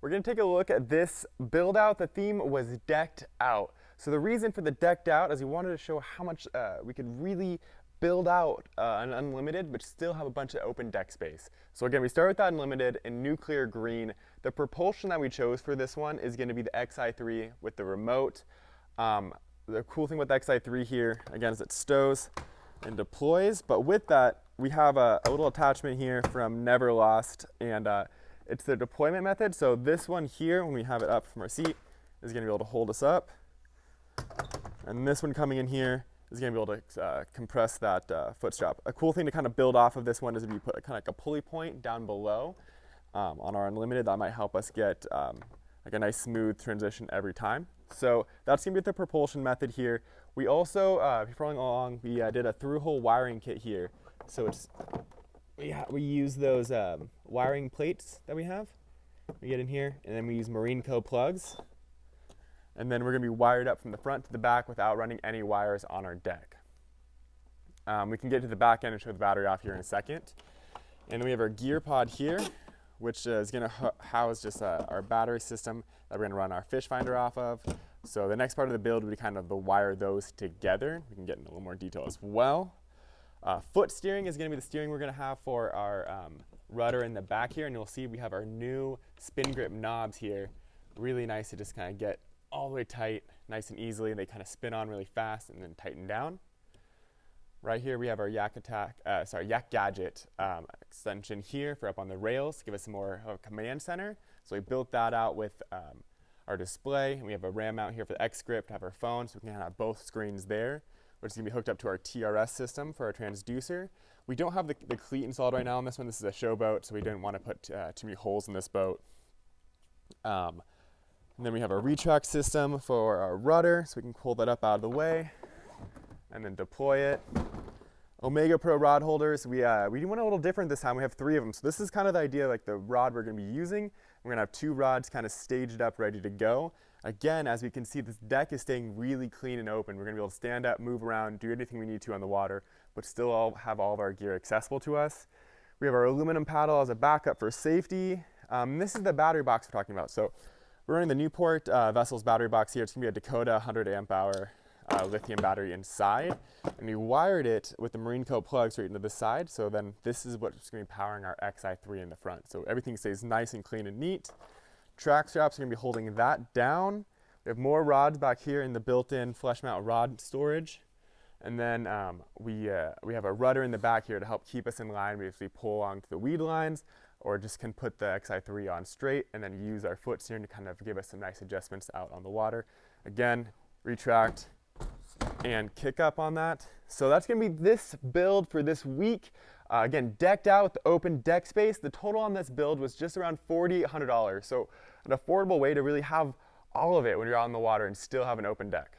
we're going to take a look at this build out. The theme was decked out. So the reason for the decked out is we wanted to show how much we could really build out an unlimited but still have a bunch of open deck space. So again, we start with that unlimited in nuclear green. The propulsion that we chose for this one is going to be the Xi3 with the remote. The cool thing with the Xi3 here, again, is it stows and deploys, but with that we have a little attachment here from Never Lost, and it's the deployment method. So this one here, when we have it up from our seat, is going to be able to hold us up, and this one coming in here is going to be able to compress that foot strap. A cool thing to kind of build off of this one is if you put kind of like a pulley point down below on our unlimited, that might help us get like a nice smooth transition every time. So that's going to be the propulsion method here. We also, if you're following along, we did a through-hole wiring kit here. So it's we use those wiring plates that we have. We get in here, and then we use MotorGuide plugs. And then we're going to be wired up from the front to the back without running any wires on our deck. We can get to the back end and show the battery off here in a second. And then we have our gear pod here, which is going to house just our battery system that we're going to run our fish finder off of. So the next part of the build would be kind of the wire those together. We can get into a little more detail as well. Foot steering is going to be the steering we're going to have for our rudder in the back here, and you'll see we have our new spin grip knobs here. Really nice to just kind of get all the way tight, nice and easily. They kind of spin on really fast and then tighten down. Right here we have our Yakgadget extension here for up on the rails to give us some more of a command center. So we built that out with our display, and we have a RAM mount here for the X grip to have our phone, so we can have both screens there, which is going to be hooked up to our TRS system for our transducer. We don't have the cleat installed right now on this one. This is a show boat, so we didn't want to put too many holes in this boat. And then we have our Retract system for our rudder, so we can pull that up out of the way and then deploy it. Omego Pro Rod Holders, we went a little different this time. We have 3 of them. So this is kind of the idea, like the rod we're going to be using. We're going to have 2 rods kind of staged up, ready to go. Again, as we can see, this deck is staying really clean and open. We're going to be able to stand up, move around, do anything we need to on the water, but still have all of our gear accessible to us. We have our aluminum paddle as a backup for safety. This is the battery box we're talking about. So we're running the Newport Vessel's battery box here. It's going to be a Dakota 100 amp hour lithium battery inside, and we wired it with the MotorGuide plugs right into the side. So then this is what's going to be powering our Xi3 in the front. So everything stays nice and clean and neat. Track straps are going to be holding that down. We have more rods back here in the built-in flush mount rod storage, and then we have a rudder in the back here to help keep us in line. We usually pull onto the weed lines, or just can put the Xi3 on straight and then use our foot steering to kind of give us some nice adjustments out on the water. Again, retract and kick up on that. So that's going to be this build for this week. Again, decked out with the open deck space. The total on this build was just around $4,800. So an affordable way to really have all of it when you're out on the water and still have an open deck.